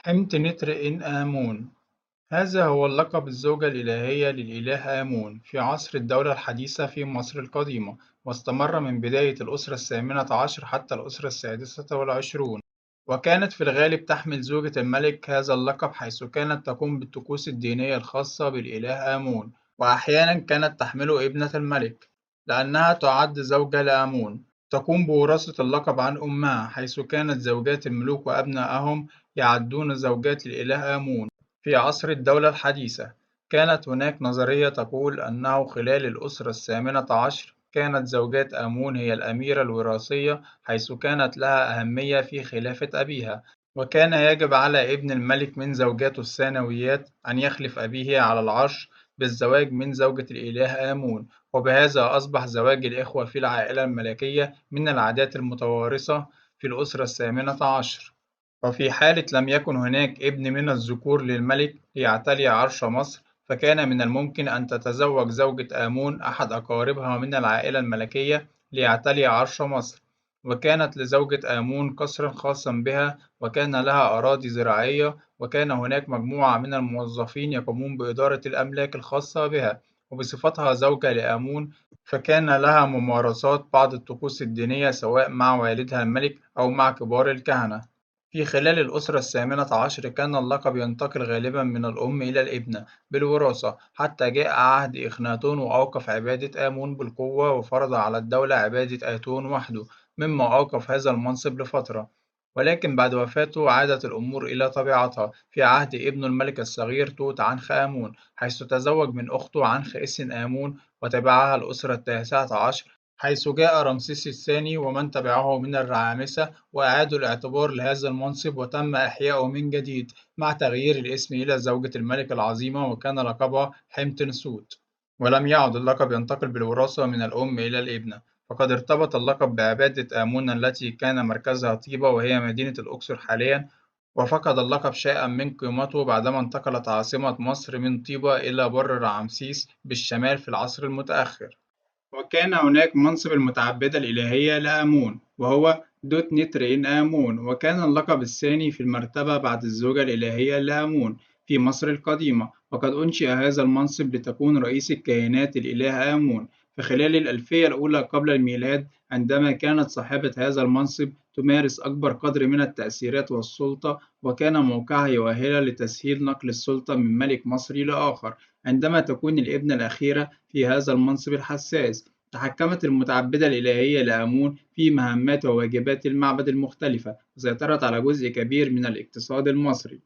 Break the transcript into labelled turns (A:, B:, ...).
A: حمت نتر إن آمون. هذا هو اللقب الزوجة الإلهية للإله آمون في عصر الدولة الحديثة في مصر القديمة، واستمر من بداية الأسرة الثامنة عشر حتى الأسرة السادسة والعشرون، وكانت في الغالب تحمل زوجة الملك هذا اللقب حيث كانت تقوم بالطقوس الدينية الخاصة بالإله آمون، وأحيانا كانت تحمله ابنة الملك لأنها تعد زوجة لآمون. تقوم بوراثة اللقب عن أمها حيث كانت زوجات الملوك وأبنائهم يعدون زوجات الإله آمون. في عصر الدولة الحديثة، كانت هناك نظرية تقول أنه خلال الأسرة الثامنة عشر كانت زوجات آمون هي الأميرة الوراثية حيث كانت لها أهمية في خلافة أبيها، وكان يجب على ابن الملك من زوجاته الثانويات أن يخلف أبيه على العرش بالزواج من زوجة الإله آمون، وبهذا أصبح زواج الإخوة في العائلة الملكية من العادات المتوارثة في الأسرة الثامنة عشر. وفي حالة لم يكن هناك ابن من الذكور للملك ليعتلي عرش مصر، فكان من الممكن أن تتزوج زوجة آمون أحد أقاربها من العائلة الملكية ليعتلي عرش مصر، وكانت لزوجة آمون قصرا خاصا بها، وكان لها أراضي زراعية، وكان هناك مجموعة من الموظفين يقومون بإدارة الأملاك الخاصة بها، وبصفتها زوجة لآمون فكان لها ممارسات بعض الطقوس الدينية سواء مع والدها الملك أو مع كبار الكهنة. في خلال الأسرة الثامنة عشر كان اللقب ينتقل غالبا من الأم إلى الابنة بالوراثة حتى جاء عهد إخناتون وأوقف عبادة آمون بالقوة وفرض على الدولة عبادة آتون وحده، مما أوقف هذا المنصب لفترة. ولكن بعد وفاته عادت الأمور إلى طبيعتها في عهد ابن الملك الصغير توت عنخ آمون، حيث تزوج من أخته عنخ إسن آمون، وتبعها الأسرة التاسعة عشر حيث جاء رمسيس الثاني ومن تبعه من الرعامسة وأعادوا الاعتبار لهذا المنصب، وتم إحياؤه من جديد مع تغيير الاسم إلى زوجة الملك العظيمة وكان لقبها حمتنسوت. ولم يعد اللقب ينتقل بالوراثة من الأم إلى الابنة، فقد ارتبط اللقب بعبادة آمون التي كان مركزها طيبة وهي مدينة الأقصر حاليا، وفقد اللقب شيئا من قيمته بعدما انتقلت عاصمة مصر من طيبة إلى بر رعمسيس بالشمال في العصر المتأخر. وكان هناك منصب المتعبدة الإلهية لآمون وهو دوت نتر إن آمون، وكان اللقب الثاني في المرتبة بعد الزوجة الإلهية لآمون في مصر القديمة، وقد أنشئ هذا المنصب لتكون رئيس الكائنات الإله آمون في خلال الألفية الأولى قبل الميلاد، عندما كانت صاحبة هذا المنصب تمارس أكبر قدر من التأثيرات والسلطة، وكان موقعها يؤهلها لتسهيل نقل السلطة من ملك مصري لآخر. عندما تكون الابنة الأخيرة في هذا المنصب الحساس، تحكمت المتعبدة الإلهية لآمون في مهمات وواجبات المعبد المختلفة، وسيطرت على جزء كبير من الاقتصاد المصري.